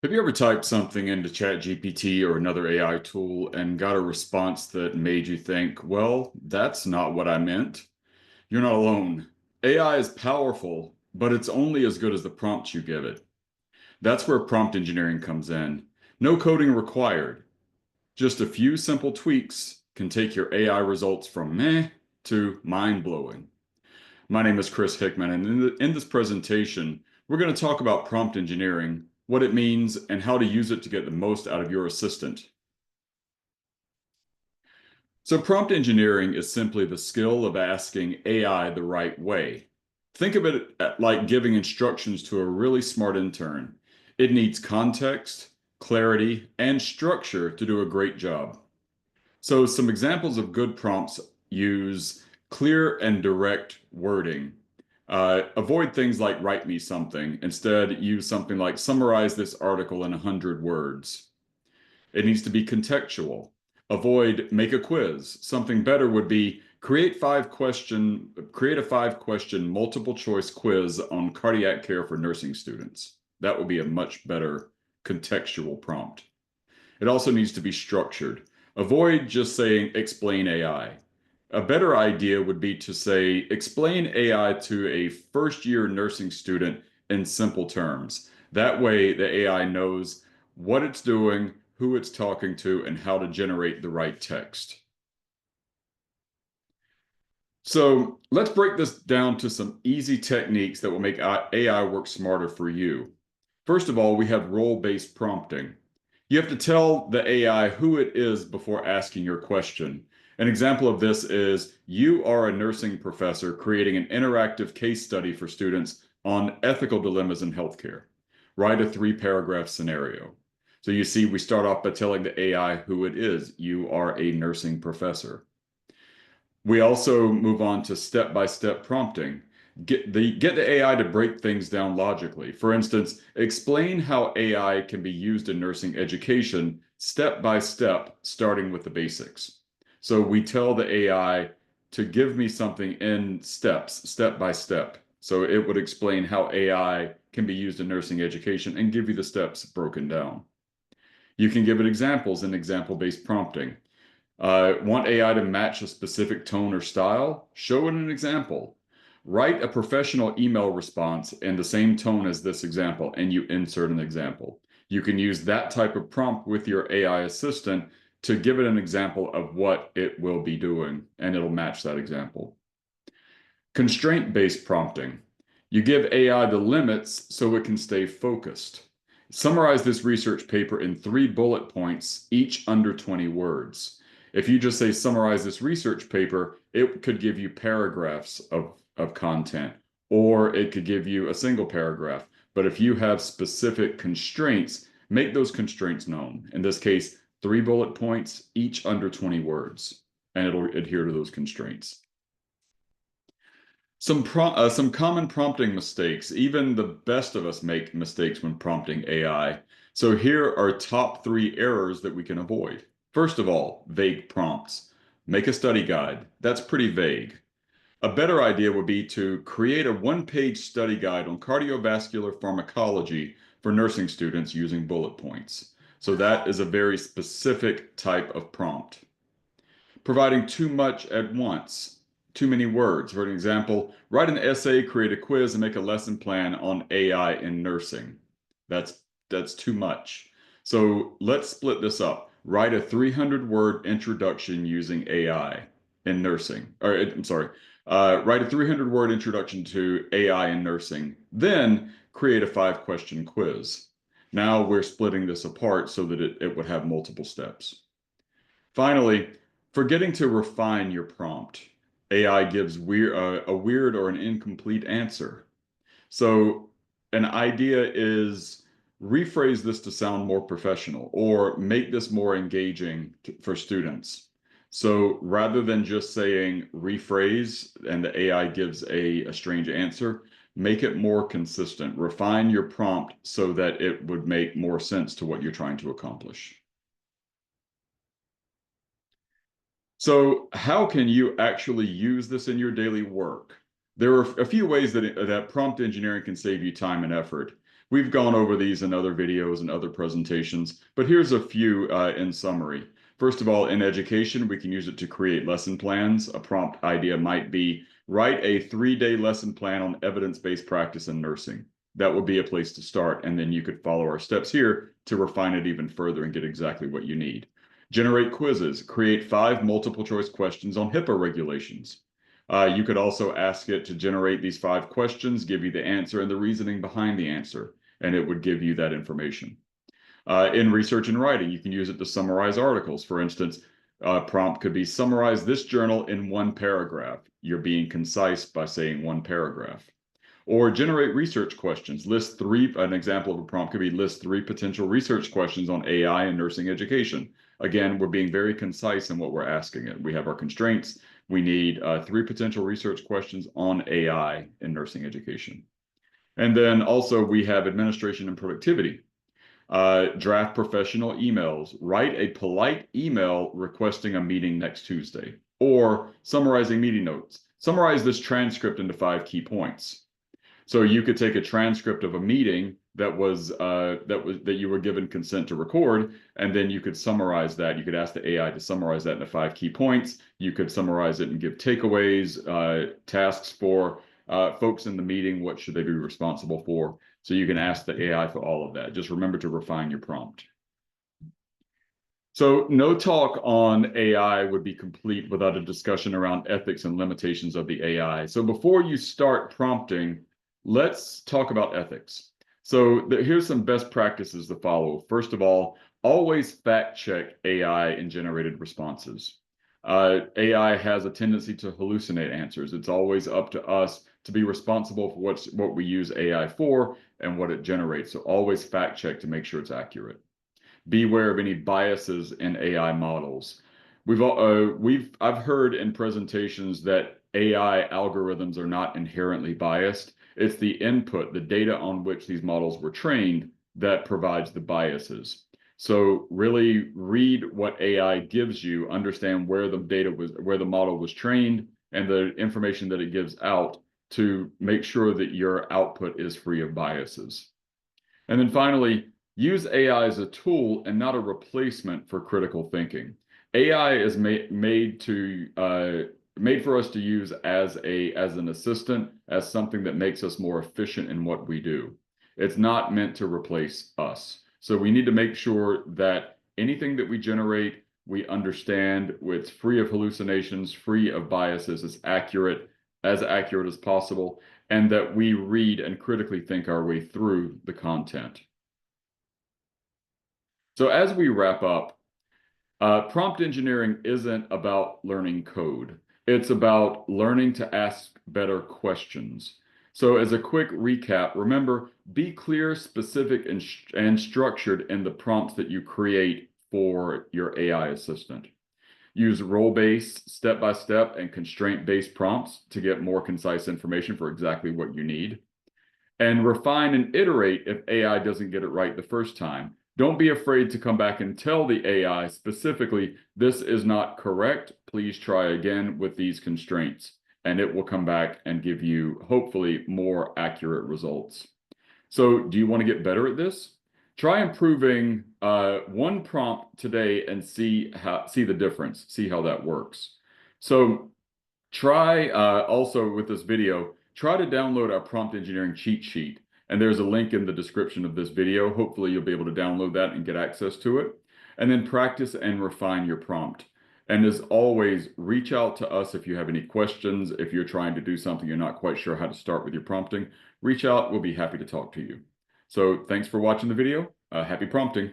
Have you ever typed something into ChatGPT or another AI tool and got a response that made you think, well, that's not what I meant? You're not alone. AI is powerful, but it's only as good as the prompts you give it. That's where prompt engineering comes in. No coding required. Just a few simple tweaks can take your AI results from meh to mind-blowing. My name is Chris Hickman, and in this presentation, we're going to talk about prompt engineering, what it means, and how to use it to get the most out of your assistant. So prompt engineering is simply the skill of asking AI the right way. Think of it like giving instructions to a really smart intern. It needs context, clarity, and structure to do a great job. So some examples of good prompts use clear and direct wording. Avoid things like write me something. Instead, use something like summarize this article in 100 words. It needs to be contextual. Avoid make a quiz. Something better would be create a 5 question multiple choice quiz on cardiac care for nursing students. That would be a much better contextual prompt. It also needs to be structured. Avoid just saying explain AI. A better idea would be to say explain AI to a first year nursing student in simple terms. That way, the AI knows what it's doing, who it's talking to, and how to generate the right text. So let's break this down to some easy techniques that will make AI work smarter for you. First of all, we have role-based prompting. You have to tell the AI who it is before asking your question. An example of this is you are a nursing professor creating an interactive case study for students on ethical dilemmas in healthcare. Write a 3-paragraph scenario. So you see, we start off by telling the AI who it is. You are a nursing professor. We also move on to step-by-step prompting. Get the AI to break things down logically. For instance, explain how AI can be used in nursing education step by step, starting with the basics. So we tell the AI to give me something in steps, step by step. So it would explain how AI can be used in nursing education and give you the steps broken down. You can give it examples in example-based prompting. Want AI to match a specific tone or style? Show it an example. Write a professional email response in the same tone as this example, and you insert an example. You can use that type of prompt with your AI assistant to give it an example of what it will be doing, and it'll match that example. Constraint-based prompting. You give AI the limits so it can stay focused. Summarize this research paper in 3 bullet points, each under 20 words. If you just say summarize this research paper, it could give you paragraphs of content, or it could give you a single paragraph. But if you have specific constraints, make those constraints known. In this case, 3 bullet points, each under 20 words, and it'll adhere to those constraints. Some common prompting mistakes. Even the best of us make mistakes when prompting AI. So here are top 3 errors that we can avoid. First of all, vague prompts. Make a study guide. That's pretty vague. A better idea would be to create a 1-page study guide on cardiovascular pharmacology for nursing students using bullet points. So that is a very specific type of prompt. Providing too much at once, too many words. For an example, write an essay, create a quiz, and make a lesson plan on AI in nursing. That's too much. So let's split this up. Write a 300-word introduction using AI in nursing. Or I'm sorry, write a 300-word introduction to AI in nursing. Then create a 5-question quiz. Now we're splitting this apart so that it would have multiple steps. Finally, forgetting to refine your prompt. AI gives a weird or an incomplete answer. So an idea is rephrase this to sound more professional or make this more engaging for students. So rather than just saying rephrase and the AI gives a strange answer, make it more consistent. Refine your prompt so that it would make more sense to what you're trying to accomplish. So how can you actually use this in your daily work? There are a few ways that prompt engineering can save you time and effort. We've gone over these in other videos and other presentations, but here's a few in summary. First of all, in education, we can use it to create lesson plans. A prompt idea might be write a 3-day lesson plan on evidence-based practice in nursing. That would be a place to start, and then you could follow our steps here to refine it even further and get exactly what you need. Generate quizzes. Create 5 multiple choice questions on HIPAA regulations. You could also ask it to generate these 5 questions, give you the answer and the reasoning behind the answer, and it would give you that information. In research and writing, you can use it to summarize articles. For instance, a prompt could be summarize this journal in 1 paragraph. You're being concise by saying 1 paragraph. Or generate research questions. An example of a prompt could be list 3 potential research questions on AI in nursing education. Again, we're being very concise in what we're asking it. We have our constraints. We need 3 potential research questions on AI in nursing education. And then also we have administration and productivity. Draft professional emails. Write a polite email requesting a meeting next Tuesday. Or summarizing meeting notes. Summarize this transcript into 5 key points. So you could take a transcript of a meeting that you were given consent to record, and then you could summarize that. You could ask the AI to summarize that into 5 key points. You could summarize it and give takeaways, tasks for folks in the meeting. What should they be responsible for? So you can ask the AI for all of that. Just remember to refine your prompt. So no talk on AI would be complete without a discussion around ethics and limitations of the AI. So before you start prompting, let's talk about ethics. So here's some best practices to follow. First of all, always fact check AI and generated responses. AI has a tendency to hallucinate answers. It's always up to us to be responsible for what we use AI for and what it generates. So always fact check to make sure it's accurate. Beware of any biases in AI models. I've heard in presentations that AI algorithms are not inherently biased. It's the input, the data on which these models were trained, that provides the biases. So really read what AI gives you, understand where the model was trained, and the information that it gives out to make sure that your output is free of biases. And then finally, use AI as a tool and not a replacement for critical thinking. AI is made for us to use as an assistant, as something that makes us more efficient in what we do. It's not meant to replace us. So we need to make sure that anything that we generate, we understand it's free of hallucinations, free of biases, as accurate as possible, and that we read and critically think our way through the content. So as we wrap up, prompt engineering isn't about learning code. It's about learning to ask better questions. So as a quick recap, remember, be clear, specific, and structured in the prompts that you create for your AI assistant. Use role-based, step-by-step, and constraint-based prompts to get more concise information for exactly what you need. And refine and iterate if AI doesn't get it right the first time. Don't be afraid to come back and tell the AI specifically, this is not correct. Please try again with these constraints. And it will come back and give you, hopefully, more accurate results. So do you want to get better at this? Try improving 1 prompt today and see the difference, see how that works. So try also with this video, try to download our prompt engineering cheat sheet. And there's a link in the description of this video. Hopefully you'll be able to download that and get access to it. And then practice and refine your prompt. And as always, reach out to us if you have any questions. If you're trying to do something you're not quite sure how to start with your prompting, reach out. We'll be happy to talk to you. So thanks for watching the video. Happy prompting.